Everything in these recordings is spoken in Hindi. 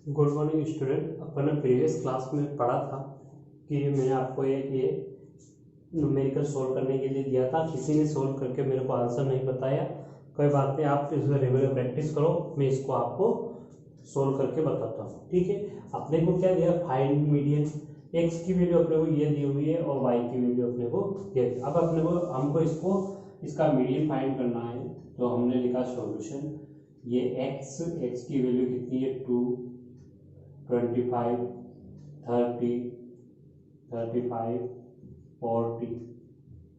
Good morning student. अपन ने प्रीवियस क्लास में पढ़ा था कि मैंने आपको ये न्यूमेरिकल सोल्व करने के लिए दिया था। किसी ने सोल्व करके मेरे को आंसर नहीं बताया, कोई बात नहीं, आप इसमें रेगुलर प्रैक्टिस करो, मैं इसको आपको सोल्व करके बताता हूँ। ठीक है, अपने को क्या दिया, फाइंड मीडियन। एक्स की वैल्यू अपने को ये दी हुई है और वाई की वैल्यू अपने को ये दी। अब अपने को हमको इसका मीडियन फाइंड करना है, तो हमने लिखा सॉल्यूशन। ये एक्स की वैल्यू कितनी है, 2, 25, 30, 35, 40,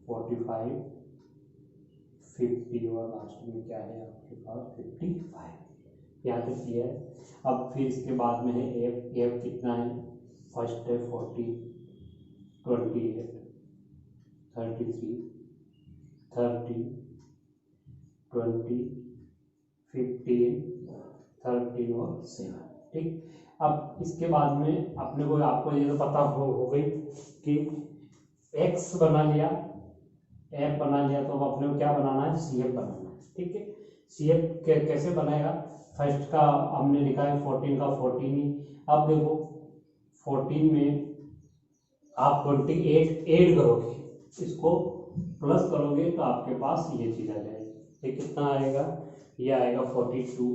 45, 50 और लास्ट में क्या है आपके पास 55। यहाँ तक किया है। अब फिर इसके बाद में है एफ। एफ कितना है, फर्स्ट है 40, 28, 33, 30, 20, 15, 13 और 7। ठीक, अब इसके बाद में अपने को आपको ये तो पता हो गई कि एक्स बना लिया, एफ बना लिया, तो अब अपने को क्या बनाना है, सी एफ बनाना है। ठीक है, सी एफ कैसे बनेगा, फर्स्ट का हमने लिखा है 14 का 14 ही। अब देखो 14 में आप 28 ऐड करोगे, इसको प्लस करोगे तो आपके पास ये चीज आ जाएगी। ये कितना आएगा, ये आएगा 42।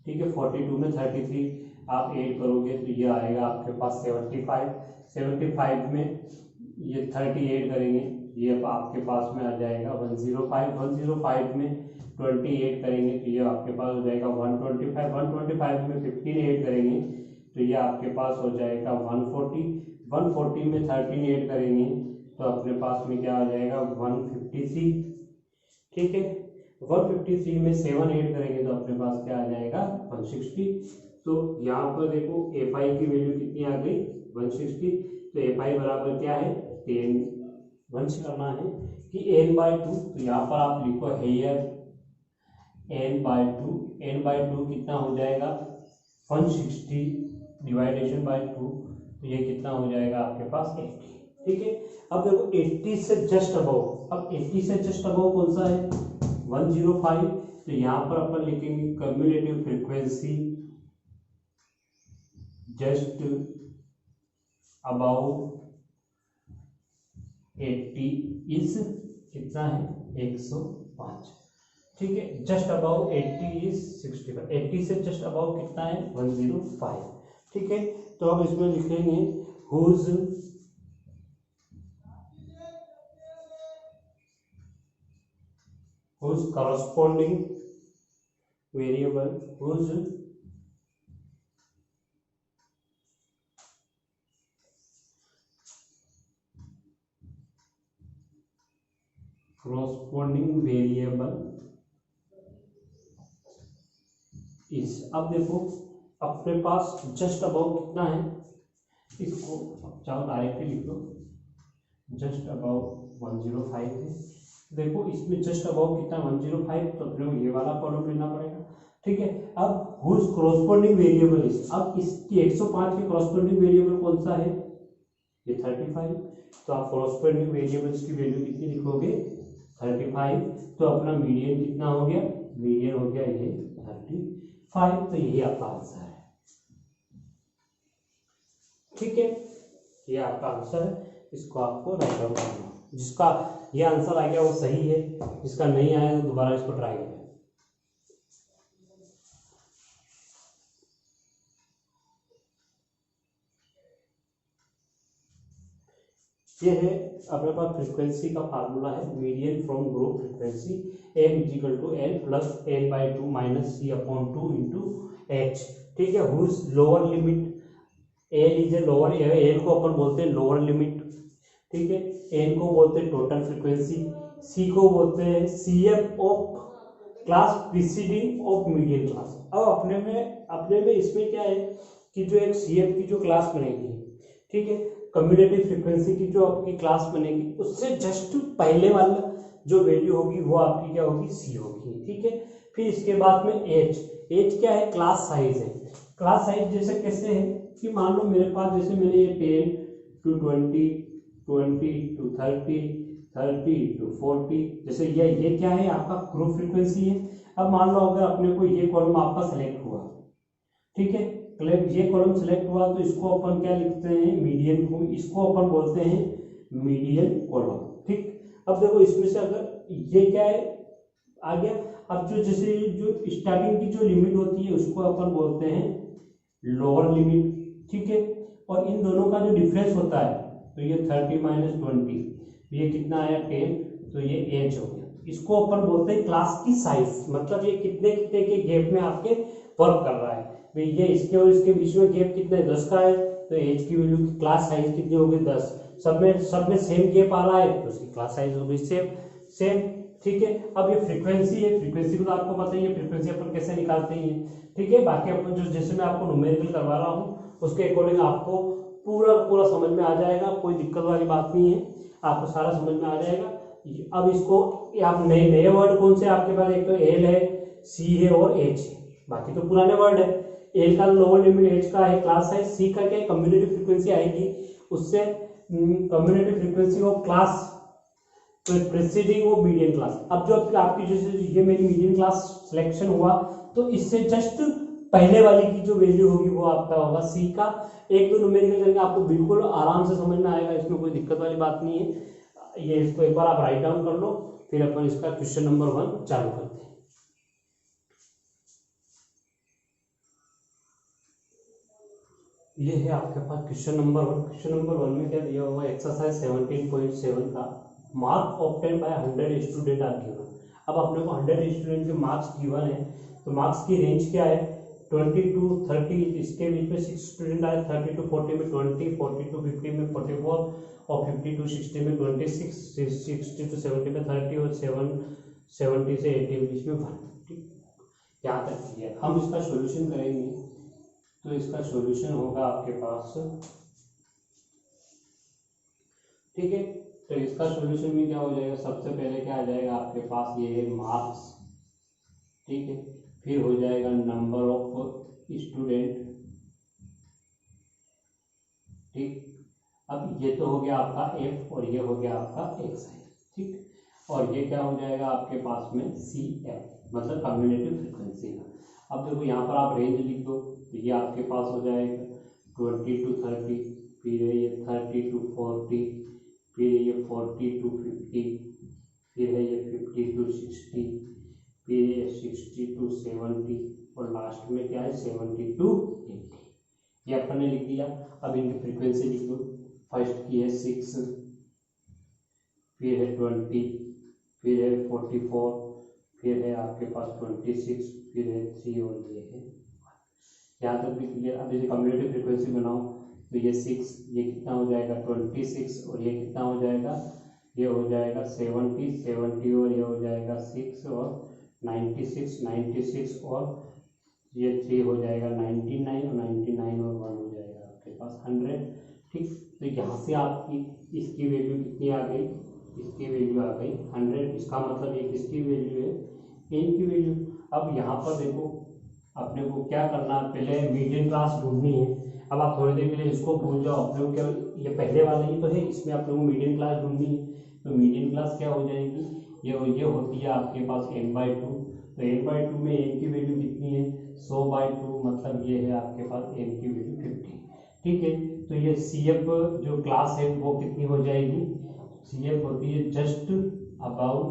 ठीक है, 42 में 33 आप ऐड करोगे तो ये आएगा आपके पास 75। 75 में ये 30 ऐड करेंगे, ये आपके पास में आ जाएगा 105। 105 में 20 ऐड करेंगे तो ये आपके पास हो जाएगा 125। 125 में 15 ऐड करेंगे तो ये आपके पास हो जाएगा 140। 140 में 13 ऐड करेंगे तो अपने पास में क्या आ जाएगा 153। ठीक है, 153 में 7 ऐड करेंगे तो अपने पास क्या आ जाएगा 160। तो यहाँ पर देखो एफ आई की वैल्यू कितनी आ गई 160। तो एफ आई बराबर क्या है 10। वंश करना है कि n/2, तो यहाँ पर आप लिखो हेयर n/2। n/2 कितना हो जाएगा 160 डिवाइडेशन बाय 2, तो ये कितना हो जाएगा आपके पास 80। ठीक है, अब देखो 80 से जस्ट अबव, अब 80 से जस्ट अबव कौन सा है 105। तो यहाँ पर अपन लिखेंगे cumulative frequency just above 80 is कितना है 105। ठीक है, जस्ट अबव 80 इज 65। 80 से जस्ट अबव कितना है 105। ठीक है, तो अब इसमें लिखेंगे whose corresponding variable, whose corresponding variable is। अब देखो अपने पास जस्ट अबव कितना है, इसको चाहो डायरेक्टली लिख लो, जस्ट अबव 105 है। देखो इसमें जस्ट अबव कितना 105, तो अपने को ये वाला कॉलम लेना पड़ेगा। ठीक है, अब हुज corresponding वेरिएबल इज, अब इसकी 105 के corresponding वेरिएबल कौन सा है, ये 35। तो आप corresponding वेरिएबल्स की वैल्यू कितनी लिखोगे 35। तो अपना मीडियन कितना हो गया, मीडियन हो गया ये 35। तो यही आपका आंसर है। ठीक है, ये आपका आंसर है, इसको आपको राइट डाउन करना। जिसका ये आंसर आ गया वो सही है, जिसका नहीं आया तो दोबारा इसको ट्राई करें। ये है अपने पास फ्रीक्वेंसी का फार्मूला है, median from group frequency m = n plus n/2 minus c/2 into h। ठीक है, whose lower limit l is a lower, l को अपन बोलते हैं लोअर लिमिट। ठीक है, n को बोलते हैं टोटल फ्रीक्वेंसी, c को बोलते हैं cf of class preceding of median class. अब अपने में इसमें क्या है कि जो एक cf की जो क्लास बनेगी, ठीक है, कम्युलेटिव फ्रीक्वेंसी की जो आपकी क्लास बनेगी, उससे जस्ट पहले वाला जो वैल्यू होगी वो आपकी क्या होगी सी होगी। ठीक है, फिर इसके बाद में एच क्या है, क्लास साइज है। क्लास साइज जैसे कैसे है कि मान लो मेरे पास जैसे मैंने ये 10 to 20, 20 to 30, 30 to 40, जैसे ये क्या है आपका ग्रुप फ्रीक्वेंसी है। अब मान लो अगर अपने को ये कॉलम आपका सेलेक्ट हुआ, ठीक है। ये कॉलम सेलेक्ट हुआ तो इसको अपन क्या लिखते हैं, मीडियन को, इसको अपन बोलते हैं मीडियन कॉलम। ठीक, अब देखो इसमें से अगर ये क्या है आ गया, अब जो जैसे जो स्टार्टिंग की जो लिमिट होती है उसको अपन बोलते हैं लोअर लिमिट। ठीक है, और इन दोनों का जो डिफरेंस होता है तो ये 30 माइनस 20, ये कितना आया 10, तो ये एज हो गया। इसको अपन बोलते हैं क्लास की साइज, मतलब ये कितने कितने के गैप में आपके वर्क कर रहा है। भाई ये इसके और इसके बीच में गैप कितना है, 10 का है, तो एज की वैल्यू की क्लास साइज कितनी होगी 10। सब में सेम गैप आ रहा है तो उसकी क्लास साइज होगी सेम सेम। ठीक है, अब ये फ्रीक्वेंसी है, फ्रीक्वेंसी को तो आपको पता ही है, फ्रीक्वेंसी अपन कैसे निकालते हैं। ठीक है, बाकी अपन जो जैसे मैं आपको न्यूमेरिकल करवा रहा हूँ उसके अकॉर्डिंग आपको पूरा पूरा समझ में आ जाएगा, कोई दिक्कत वाली बात नहीं है, आपको सारा समझ में आ जाएगा। अब इसको आप नए नए वर्ड कौन से आपके पास, एक तो एल है, सी है और एच है, बाकी तो पुराने वर्ड है। एल का लोअर लिमिट, एच का है क्लास साइज, सी का क्या कम्युनिटी फ्रीक्वेंसी आएगी, उससे community frequency of class preceding वो मीडियन क्लास। अब जो आपकी जैसे ये मेरी मीडियन क्लास सिलेक्शन हुआ तो इससे जस्ट पहले वाली की जो वैल्यू होगी वो आपका होगा सी का। एक दो न्यूमेरिकल करके आपको बिल्कुल आराम से समझ में आएगा, इसमें कोई दिक्कत वाली बात नहीं है। ये इसको एक बार आप राइट डाउन कर लो, फिर अपन इसका क्वेश्चन नंबर 1 चालू करते हैं। ये है आपके पास क्वेश्चन नंबर 1। क्वेश्चन नंबर 1 में क्या दिया हुआ है, एक्सरसाइज 17.7 का mark obtain by 100 student are given. अब अपने को 100 स्टूडेंट के मार्क्स गिवन है, तो मार्क्स की रेंज क्या है 20 to 30, इसके बीच में 6 स्टूडेंट आए, 30 to 40 में 20, 40 to 50 में 44 और 50 to 60 में 26, 60 to 70 में 30 और 70 से 80 के बीच में 1। ठीक, यहाँ तक क्लियर। हम इसका सॉल्यूशन करेंगे तो इसका सॉल्यूशन होगा आपके पास, ठीक है। तो इसका सॉल्यूशन में क्या हो जाएगा, सबसे पहले क्या आ जाएगा आपके पास, ये है मार्क्स, ठीक है, फिर हो जाएगा नंबर ऑफ स्टूडेंट, ठीक। अब ये तो हो गया आपका एफ और ये हो गया आपका एक्स है, ठीक। और ये क्या हो जाएगा आपके पास में सी एफ, मतलब कम्युनिटी फ्रीक्वेंसी का। अब देखो यहाँ पर आप रेंज लिख दो, तो ये आपके पास हो जाएगा 20 to 30, फिर है ये 30 to 40, फिर ये 40 to 50, फिर है ये 50 to 60, फिर ये 60 to 70 और लास्ट में क्या है 70 to 80। ये अपन ने लिख दिया। अब इनकी फ्रीक्वेंसी लिख दो, फर्स्ट की है 6, फिर है 20, फिर है 44, फिर है आपके पास 26, फिर है 3 और ये है। यहाँ तक भी क्लियर। अब जैसे कम्युनिटी फ्रीक्वेंसी बनाओ तो ये 6, ये कितना हो जाएगा 26 और ये कितना हो जाएगा, ये हो जाएगा 70 और ये हो जाएगा 6 और 96 और ये 3 हो जाएगा 99 और 99 और 1 हो जाएगा आपके पास 100। ठीक, तो यहाँ से आपकी इसकी वैल्यू कितनी आ गई, इसकी वैल्यू आ गई 100। इसका मतलब ये किसकी वैल्यू है, एन की वैल्यू। अब यहाँ पर देखो अपने को क्या करना है, पहले मीडियन क्लास ढूंढनी है। अब आप थोड़ी देर के लिए इसको भूल जाओ, अपने को केवल ये पहले वाला ही तो है, इसमें अपने को मीडियन क्लास ढूंढनी है। तो मीडियन क्लास क्या हो जाएगी, ये होती है आपके पास n/2। तो n/2 में n की वैल्यू कितनी है 100/2, मतलब ये है आपके पास n की वैल्यू 50। ठीक है, तो ये CF जो क्लास है वो कितनी हो जाएगी, CF होती है जस्ट अबाउ।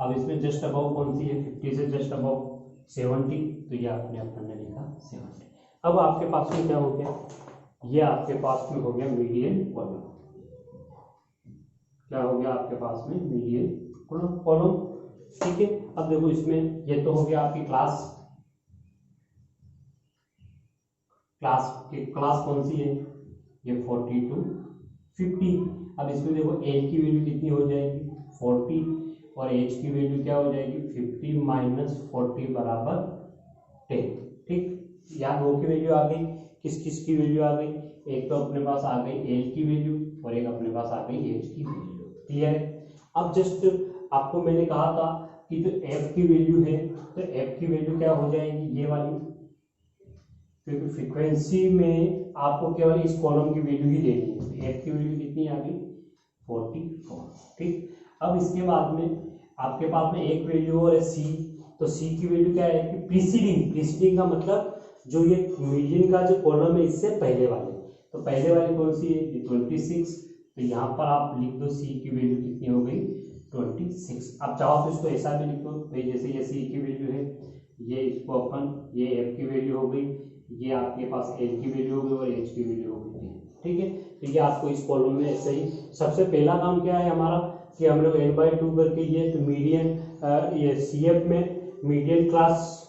अब इसमें जस्ट अबाउ कौन सी है, 50 से जस्ट अबाउ 70, तो ये अपन ने लिखा 70। अब आपके पास में क्या हो गया, ये आपके पास में हो गया मीडियन कॉलम। क्या हो गया आपके पास में मीडियन कॉलम, ठीक है। अब देखो इसमें ये तो हो गया आपकी क्लास कौन सी है, ये 40 to 50। अब इसमें देखो एल की वैल्यू कितनी हो जाएगी 40 और एच की वैल्यू क्या हो जाएगी 50 माइनस 40 बराबर 10। ठीक, यहाँ दो की वैल्यू आ गई, किस किस की वैल्यू आ गई, एक तो अपने पास आ गई एल की वैल्यू और एक अपने पास आ गई एच की वैल्यू। क्लियर है। अब जस्ट आपको मैंने कहा था कि जो एफ की वैल्यू है, तो एफ की वैल्यू क्या हो जाएगी ये वाली, क्योंकि फ्रीक्वेंसी में आपको केवल इस कॉलम की वैल्यू ही देनी है। एफ की वैल्यू कितनी आ गई 44। ठीक, अब इसके बाद में आपके पास में एक वैल्यू और है सी। तो सी की वैल्यू क्या है कि प्रीसीडिंग का मतलब जो ये मीडियन का जो कॉलम है इससे पहले वाले, तो पहले वाली कौन सी है, ये 26। तो यहाँ पर आप लिख दो सी की वैल्यू कितनी हो गई 26। आप चाहो तो इसको ऐसा भी लिख दो भाई, जैसे ये सी की वैल्यू है, ये इसको अपन ये एफ की वैल्यू हो गई, ये आपके पास एल की वैल्यू हो गई और एच की वैल्यू हो गई, ठीक है। तो ये आपको इस कॉलम में ऐसे ही सबसे पहला काम क्या है हमारा कि हम लोग n/2 करके ये तो मीडियन ये सी एफ में मीडियन क्लास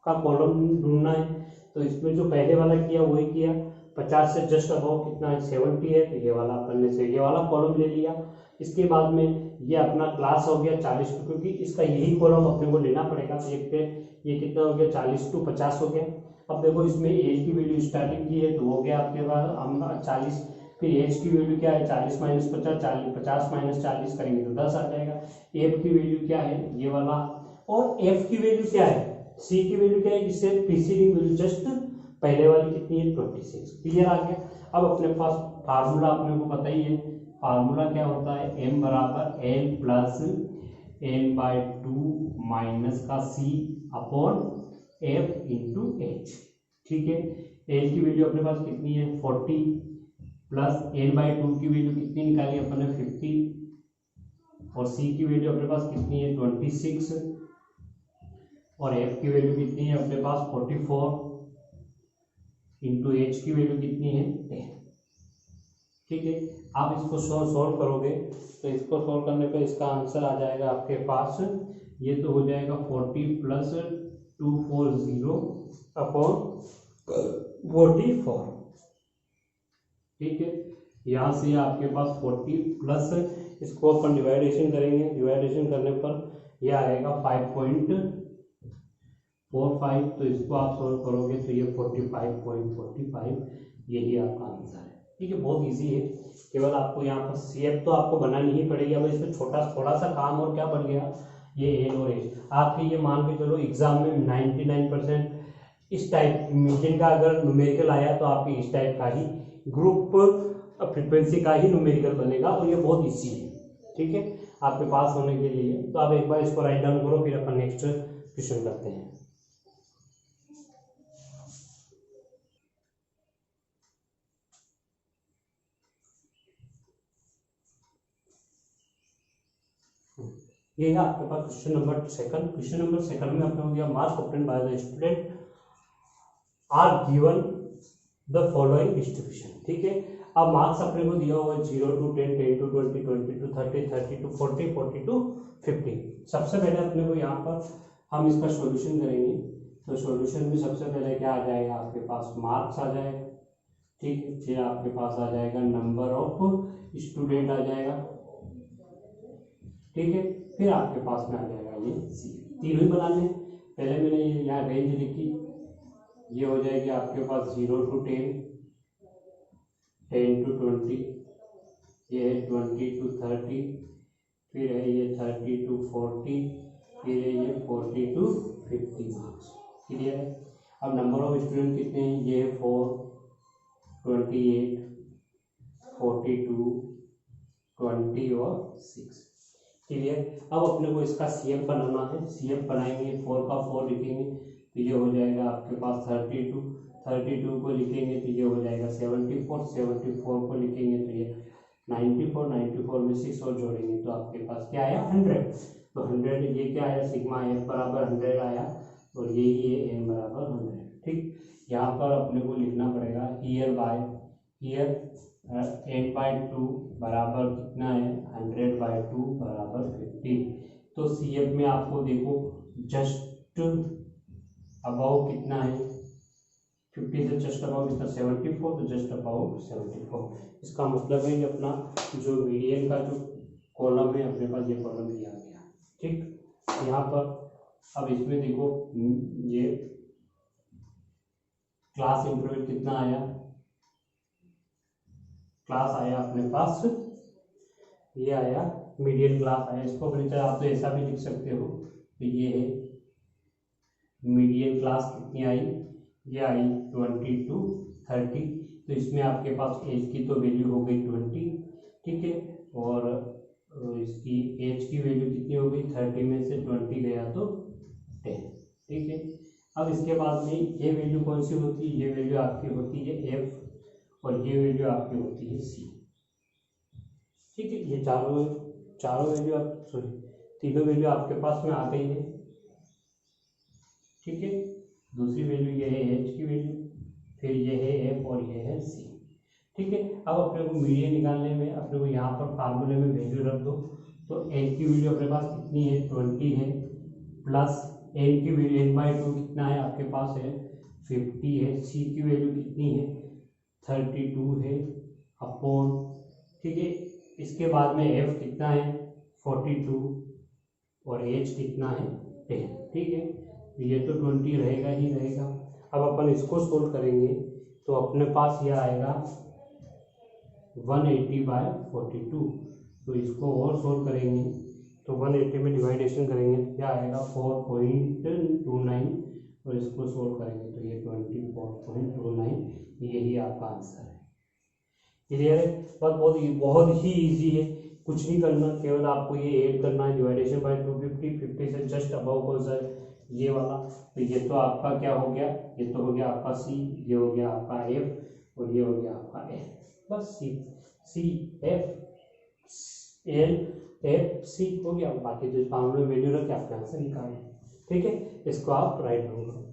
का कॉलम ढूंढना है। तो इसमें जो पहले वाला किया वही किया, 50 से जस्ट अबाउ कितना है 70 है, तो ये वाला अपन ने से ये वाला कॉलम ले लिया। इसके बाद में ये अपना क्लास हो गया 40 टू, क्योंकि इसका यही कॉलम अपने को लेना पड़ेगा। एक पे ये कितना हो गया 40 टू 50 हो गया। अब देखो इसमें एज की वैल्यू स्टार्टिंग की है तो हो गया आपके पास हम 40, फिर एज की वैल्यू क्या है 40 माइनस 50, 50 माइनस 40 करेंगे तो 10 आ जाएगा। एफ की वैल्यू क्या है ये वाला, और एफ की वैल्यू क्या है, सी की वैल्यू क्या है, जिससे प्रीसीडिंग वैल्यू जस्ट पहले वाली कितनी है 26। क्लियर आ गया। अब अपने पास फार्मूला अपने को पता ही है, फार्मूला क्या होता है, m बराबर l प्लस n/2 माइनस का c upon f into H, ठीक है। l की वैल्यू अपने पास कितनी है 40 प्लस n/2 की वैल्यू कितनी निकाली अपन ने 50, और c की वैल्यू अपने पास कितनी है 26, और f की वैल्यू कितनी है अपने पास 44 इंटू एच की वैल्यू कितनी है 10, ठीक है। आप इसको सॉल्व करोगे तो इसको सॉल्व करने पर इसका आंसर आ जाएगा आपके पास, ये तो हो जाएगा 40 प्लस 240 अपॉन 44, ठीक है। यहाँ से आपके पास 40 प्लस इसको अपन डिवाइडेशन करेंगे, डिवाइडेशन करने पर यह आएगा 5.45, तो इसको आप सॉल्व करोगे तो ये 45.45 यही आपका आंसर है, ठीक है। बहुत इजी है, केवल आपको यहाँ पर सीएफ तो आपको बनानी ही पड़ेगी। अब इसमें थोड़ा सा काम और क्या बढ़ गया, ये एन और एच। आपके ये मान के चलो एग्जाम में 99% इस टाइप मीडियन का अगर न्यूमेरिकल आया तो आपके इस टाइप का ही ग्रुप फ्रीक्वेंसी का ही न्यूमेरिकल बनेगा, और ये बहुत इजी है, ठीक है, आपके पास होने के लिए। तो आप एक बार इसको राइट डाउन करो, फिर अपन नेक्स्ट क्वेश्चन करते हैं। ये है आपके पास question number second. Question number second में अपने हो गया marks obtained by the student are given the following distribution, ठीक है। अब मार्क्स अपने को दिया हुआ है 0 to 10, 10 to 20, 20 to 30, 30 to 40, 40 to 50। सबसे पहले अपने को यहाँ पर हम इसका सॉल्यूशन करेंगे, तो सॉल्यूशन में सबसे पहले क्या आ जाएगा आपके पास मार्क्स आ जाएगा, ठीक है। फिर आपके पास आ जाएगा नंबर ऑफ स्टूडेंट आ जाएगा, ठीक है। फिर आपके पास में आ जाएगा ये सी, तीनों ही बनाने। पहले मैंने ये यहाँ रेंज लिखी, ये हो जाएगी आपके पास 0 to 10, 10 to 20, ये है 20 to 30, फिर है ये 30 to 40, फिर है ये 40 to 50 मार्क्स, क्लियर है। अब नंबर ऑफ स्टूडेंट कितने हैं, ये है 4, 28, 42, 20 और 6, क्लियर। अब अपने को इसका सीएफ बनाना है, सीएफ बनाएंगे 4 का 4 लिखेंगे तो ये हो जाएगा आपके पास 32, 32 को लिखेंगे तो ये हो जाएगा 74, 74 को लिखेंगे तो ये 94, 94 में 6 और जोड़ेंगे तो आपके पास क्या आया 100। तो 100 ये क्या आया सिग्मा एफ बराबर 100 आया, और यही है एन बराबर 100, ठीक। यहाँ पर अपने को लिखना पड़ेगा हियर n/2 बराबर कितना है 100/2 बराबर 50। तो सीएफ में आपको देखो जस्ट अबाउ कितना है 50 से जस्ट अबाउ कितना 74, तो जस्ट अबाउ 74। इसका मतलब है कि अपना जो मीडियन का जो कॉलम है अपने पास ये कॉलम दिया गया, ठीक। यहाँ पर अब इसमें देखो ये क्लास इंटरवल कितना आया, क्लास आया अपने पास ये आया मीडियन क्लास आया। इसको अपने चाहे आप तो ऐसा भी लिख सकते हो, तो ये है मीडियन क्लास कितनी आई, ये आई 20 to 30। तो इसमें आपके पास एज की तो वैल्यू हो गई 20, ठीक है, और इसकी एज की वैल्यू कितनी हो गई 30 में से 20 गया तो 10, ठीक है। अब इसके बाद में ये वैल्यू कौन सी होती है, ये वैल्यू आपकी होती है एफ और ये वैल्यू आपकी होती है सी। ठीक है, ये चारों वैल्यू आप सॉरी तीनों वैल्यू आपके पास में आ गई है। ठीक है, दूसरी वैल्यू ये है एच की वैल्यू, फिर ये है एफ और ये है सी। ठीक है, अब अपने को मीडियन निकालने में अपने को यहाँ पर फार्मूले में वैल्यू रख दो। तो एच की वैल्यू अपने पास कितनी है 20 है, प्लस एन की वैल्यू n/2 कितना है आपके पास है 50 है, सी की वैल्यू कितनी है 32 है अपॉन, ठीक है, इसके बाद में एफ कितना है 42 और एच कितना है 10। ठीक है, ये तो 20 रहेगा ही रहेगा। अब अपन इसको सोल्व करेंगे तो अपने पास यह आएगा 180/42। तो इसको और सोल्व करेंगे तो 180 में डिवाइडेशन करेंगे तो क्या आएगा 4.29 और इसको सोल्व करेंगे तो ये 24.29, यही आपका आंसर है। क्लियर है? बहुत ही इजी है, कुछ नहीं करना, केवल आपको ये ऐड करना है डिवाइडेशन बाय 250, 50 से जस्ट अबव कौन सा है ये वाला। तो ये तो आपका क्या हो गया, ये तो हो गया आपका सी, ये हो गया आपका एफ और ये हो गया आपका एफ। बस C F L F C हो गया, बाकी जो फार्मूले वैल्यू रख के आप यहाँ से निकालें। ठीक है, इसको आप राइट करोगे।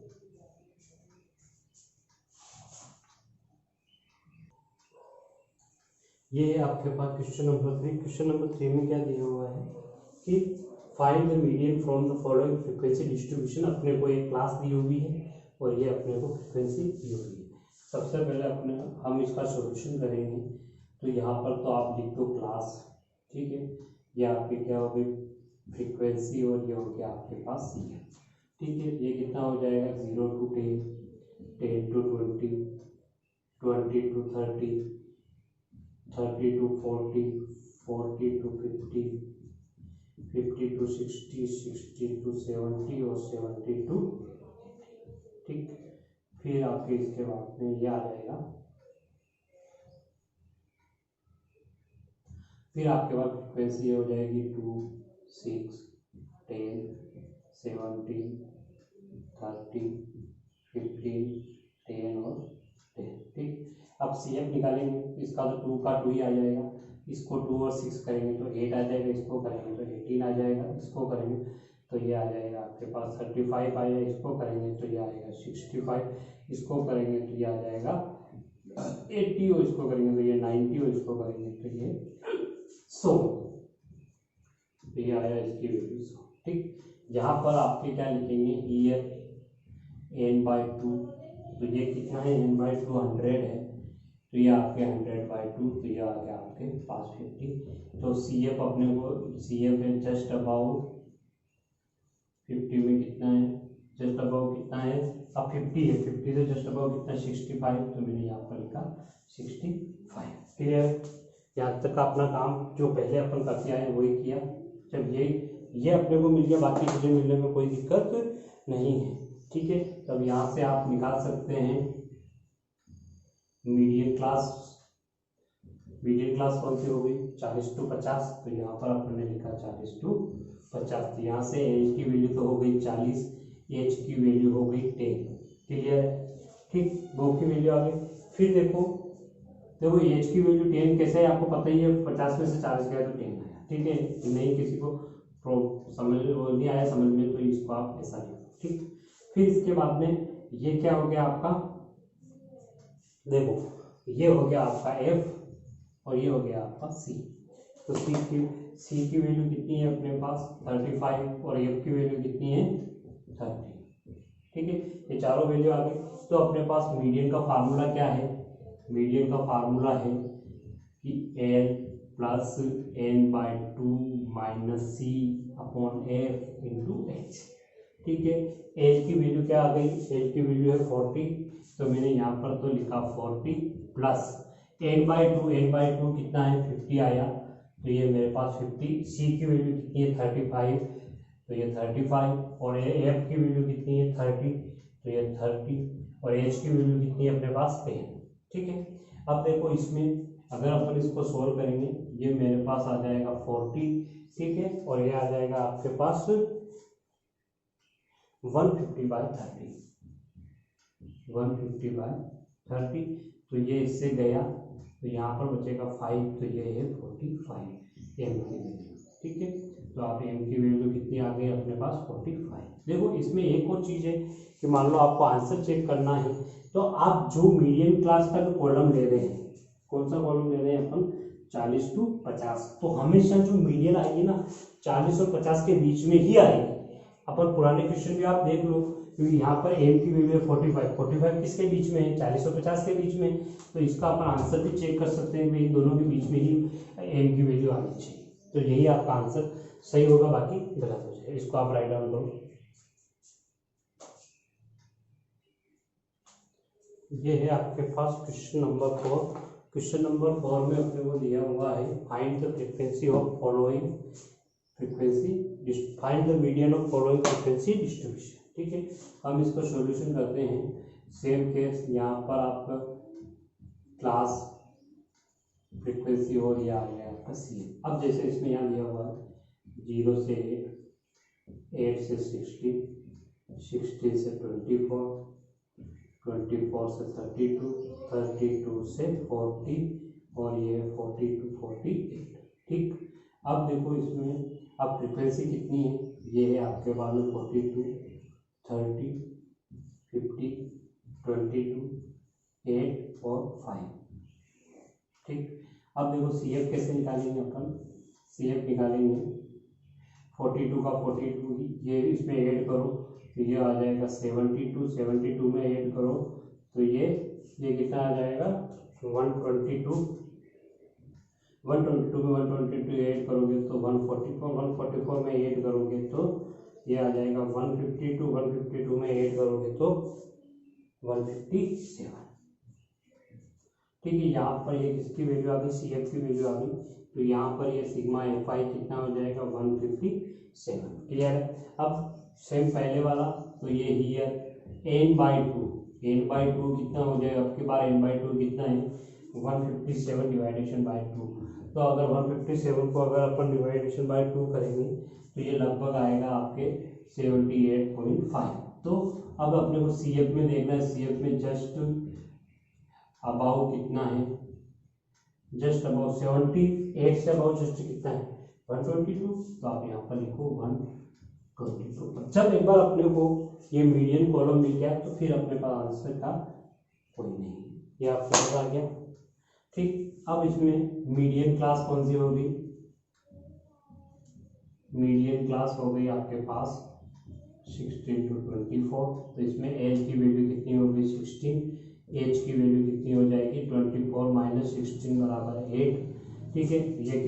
ये आपके पास क्वेश्चन नंबर 3। क्वेश्चन नंबर 3 में क्या दिया हुआ है कि find the median from the following frequency distribution. अपने को एक क्लास दी हुई है और ये अपने को फ्रीक्वेंसी दी हुई है। सबसे पहले हम इसका सॉल्यूशन करेंगे। तो यहाँ पर तो आप लिख दो क्लास, ठीक है, ये आपकी क्या होगी फ्रीक्वेंसी और ये हो गया आपके पास सी है। ठीक है, ये कितना हो जाएगा 0 to 10, 10 to 20, 20 to 30, 30 to 40, 40 to 50, 50 to 60, 60 to 70 और 70 to 80। ठीक, फिर आपके इसके बाद में ये आ जाएगा, फिर आपके पास फ्रीक्वेंसी हो जाएगी 2, 6, 10, 17, 30, 15, 10 और 10। ठीक, अब सी एफ निकालेंगे, इसका तो 2 का 2 ही आ जाएगा, इसको 2 और 6 करेंगे तो 8 आ जाएगा, इसको करेंगे तो 18 आ जाएगा, इसको करेंगे तो ये आ जाएगा आपके पास 35 आएगा, इसको करेंगे तो ये आएगा 65, इसको करेंगे तो ये आ जाएगा 80 और इसको करेंगे तो ये 90 और इसको करेंगे तो ये 100। तो ये आया इसकी वैल्यू 100। ठीक, यहाँ पर आपके क्या लिखेंगे ईयर n/2, तो ये कितना है n/2 100 है, तो ये आपके 100/2, तो ये आ गया आपके पास 50। तो सी एफ अपने को सी एफ है जस्ट अबाउट 50 में कितना है, जस्ट अबाउट कितना है, अब 50 है, 50 से जस्ट अबाउट कितना 65, तो मैंने यहाँ पर लिखा 65। क्लियर? यहाँ तक का अपना काम जो पहले अपन करके आए वही किया। जब ये अपने को मिल गया, बाकी चीज़ें मिलने में कोई दिक्कत नहीं है। ठीक है, तब यहाँ से आप निकाल सकते हैं मीडियन क्लास। मीडियन क्लास कौन सी हो गई 40 to 50, तो यहाँ पर अपन ने लिखा 40 to 50। तो यहाँ से एच की वैल्यू तो हो गई 40, एच की वैल्यू हो गई 10। क्लियर? ठीक, दो की वैल्यू आ गई। फिर देखो एच की वैल्यू 10 कैसे है आपको पता ही है, 50 में से 40 गया तो 10 आया। ठीक है, नहीं किसी को समझ नहीं आया समझ में तो इसको आप ऐसा लिखो। ठीक, फिर इसके बाद में ये क्या हो गया आपका, देखो ये हो गया आपका एफ और ये हो गया आपका सी। तो सी की वैल्यू कितनी है अपने पास 35 और एफ की वैल्यू कितनी है 30। ठीक है, ये चारों वैल्यू आ गई। तो अपने पास मीडियन का फार्मूला क्या है, मीडियन का फार्मूला है कि एल प्लस n/2 माइनस सी अपॉन एफ इंटू एच। ठीक है, एच की वैल्यू क्या आ गई, एच की वैल्यू है 40, तो मैंने यहाँ पर तो लिखा 40 प्लस n/2 कितना है 50 आया, तो ये मेरे पास 50। सी की वैल्यू कितनी है 35, तो ये 35 और एफ की वैल्यू कितनी है 30, तो ये 30 और एच की वैल्यू कितनी है अपने पास 10। ठीक है, अब देखो इसमें अगर अपन इसको सोल्व करेंगे ये मेरे पास आ जाएगा 40, ठीक है, और ये आ जाएगा आपके पास 150/30। 150/30, तो ये इससे गया तो यहाँ पर बचेगा 5, तो ये है 45 एम की वैल्यू। ठीक है, तो आप एम की वैल्यू कितनी आ गई अपने पास 45। देखो इसमें एक और चीज़ है कि मान लो आपको आंसर चेक करना है, तो आप जो मीडियम क्लास का जो कॉलम ले रहे हैं, कौन सा कॉलम ले रहे हैं अपन 40 to 50, तो हमेशा जो मीडियन आएगी ना 40 और 50 के बीच में ही आएगी। अपन पुराने क्वेश्चन भी आप देख लो, क्योंकि यहाँ पर एम की वैल्यू है 45 किसके बीच में है 40 और 50 के बीच में, तो इसका अपन आंसर भी चेक कर सकते हैं भाई दोनों के बीच में ही एम की वैल्यू आनी चाहिए। तो यही आपका आंसर सही होगा, बाकी गलत हो जाएगा। इसको आप राइट डाउन करो। ये है आपके पास क्वेश्चन नंबर 4। क्वेश्चन नंबर 4 में अपने को दिया हुआ है find the frequency of following frequency, find the median of following frequency distribution. ठीक है, हम इसका सॉल्यूशन करते हैं। सेम केस यहाँ पर आपका क्लास फ्रीक्वेंसी और ये आ गया आपका सी। अब जैसे इसमें यहाँ दिया हुआ है 0 से 8 से 16, 16 से 24, 24 से 32, 32 से 40 और ये 40 to 48। ठीक, अब देखो इसमें अब फ्रीक्वेंसी कितनी है, ये है आपके पास में 42, 30, 50, 22, 8 और 5। ठीक, अब देखो सी एफ कैसे निकालेंगे अपन, सी एफ निकालेंगे 42 का 42 ये इसमें ऐड करो तो ये आ जाएगा 72, 72 में ऐड करो तो ये कितना आ जाएगा 122, 122 में 122 ऐड करोगे तो 144, 144 में ऐड करोगे तो ये आ जाएगा 152, 152 में ऐड करोगे तो 157। ठीक है, यहाँ पर ये किसकी वैल्यू आ गई सी एफ की वैल्यू आ गई, तो यहाँ पर ये सिग्मा एफ आई कितना हो जाएगा 157। क्लियर है। अब सेम पहले वाला तो ये हियर n/2 कितना हो जाएगा, आपके पास n/2 कितना है 157 डिवाइडेशन बाई 2। तो अगर 157 को अगर अपन डिवाइडेशन बाई 2 करेंगे तो ये लगभग आएगा आपके 78.5। तो अब अपने को सी एफ में देखना है, सी एफ में जस्ट अबाउ कितना है, जस्ट अबाउ 78 से अबाउ जस्ट कितना है 122, तो आप यहाँ पर लिखो 122। जब एक बार अपने को ये मीडियन कॉलम मिल गया तो फिर अपने पास आंसर का कोई नहीं, ये आपके पास आ गया। ठीक, अब इसमें मीडियन क्लास कौन सी होगी, मीडियन क्लास हो गई आपके पास 16 to 24, तो इसमें एज की वैल्यू कितनी होगी 16, एच की वैल्यू कितनी हो जाएगी 24 माइनस 16 बराबर 8। ठीक है, ये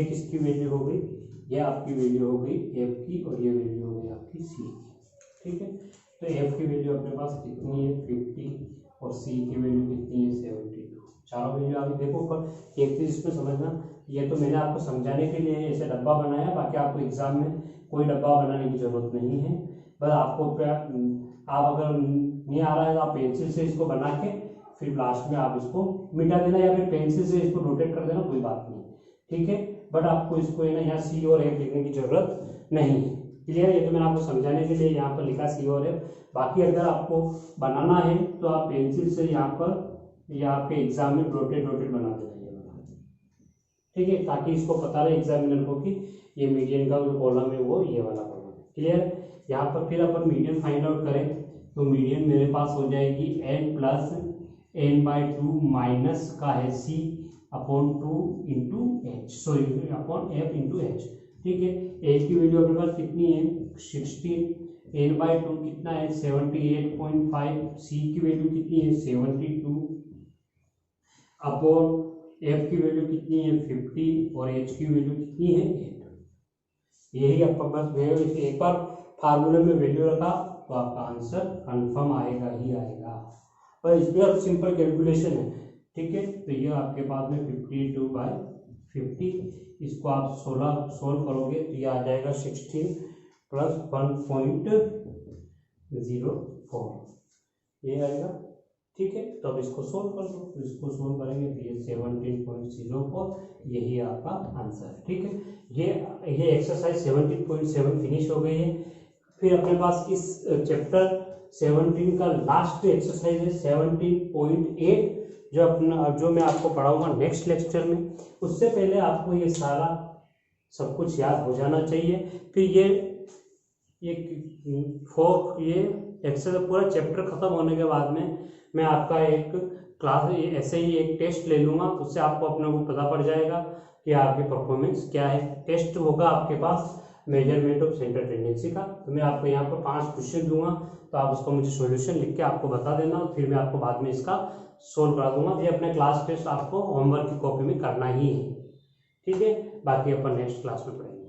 किसकी वैल्यू हो गई, ये आपकी वैल्यू हो गई एफ की और ये वैल्यू हो गई आपकी सी की। ठीक है, तो एफ की वैल्यू अपने पास कितनी है 50 और सी की वैल्यू कितनी है 72, चारों वैल्यू आ गई। देखो पर एक चीज इसमें समझना, ये तो मैंने आपको समझाने के लिए ऐसे डब्बा बनाया, बाकी आपको एग्जाम में कोई डब्बा बनाने की जरूरत नहीं है। बस आपको आप अगर नहीं आ रहा है तो आप पेंसिल से इसको बना के फिर लास्ट में आप इसको मिटा देना या फिर पेंसिल से इसको रोटेट कर देना, कोई बात नहीं। ठीक है, बट आपको इसको है ना यहाँ सी और एफ लिखने की जरूरत नहीं है। क्लियर, ये तो मैंने आपको समझाने के लिए यहाँ पर लिखा सी और एफ। बाकी अगर आपको बनाना है तो आप पेंसिल से यहाँ पर या आपके एग्जाम में रोटेट बना देना ये वाला। ठीक है, ताकि इसको पता रहे एग्जामिनर को कि ये मीडियन का जो कॉलम है वो ये वाला कॉलम है। क्लियर, यहाँ पर फिर अपन मीडियन फाइंड आउट करें तो मीडियन मेरे पास हो जाएगी n प्लस n/2 माइनस का है c upon 2 into H, sorry upon F into H. ठीक है, एच की वैल्यू अपने पास कितनी है 16, n/2 कितना है 78.5, सी की वैल्यू कितनी है 72 अपॉन एफ की वैल्यू कितनी है 50 और एच की वैल्यू कितनी है 8। यही आपका बस एक बार फार्मूले में वैल्यू रखा तो आपका आंसर कंफर्म आएगा ही आएगा। पर इसमें अब सिंपल कैलकुलेशन है। ठीक है, तो ये आपके पास में 52/50, इसको आप 16 सोल्व करोगे तो ये आ जाएगा 16 प्लस 1.04 ये आएगा। ठीक है, तो अब इसको सोल्व कर दो, तो इसको सोल्व करेंगे तो ये 17.04 यही आपका आंसर है। ठीक है, ये एक्सरसाइज 17.7 फिनिश हो गई है। फिर अपने पास इस चैप्टर 17 का लास्ट एक्सरसाइज है 17.8 जो मैं आपको पढ़ाऊंगा नेक्स्ट लेक्चर में। उससे पहले आपको ये सारा सब कुछ याद हो जाना चाहिए। फिर ये एक्सरसाइज पूरा चैप्टर खत्म होने के बाद में मैं आपका एक क्लास ऐसे ही एक टेस्ट ले लूँगा, उससे आपको अपने को पता पड़ जाएगा कि आपकी परफॉर्मेंस क्या है। टेस्ट होगा आपके पास मेजरमेंट ऑफ सेंटर टेंडेंसी का। तो मैं आपको यहाँ पर 5 क्वेश्चन दूंगा, तो आप उसका मुझे सॉल्यूशन लिख के आपको बता देना, फिर मैं आपको बाद में इसका सोल्व करा दूंगा। ये अपने क्लास टेस्ट आपको होमवर्क की कॉपी में करना ही है, ठीक है। बाकी अपन नेक्स्ट क्लास में पढ़ेंगे।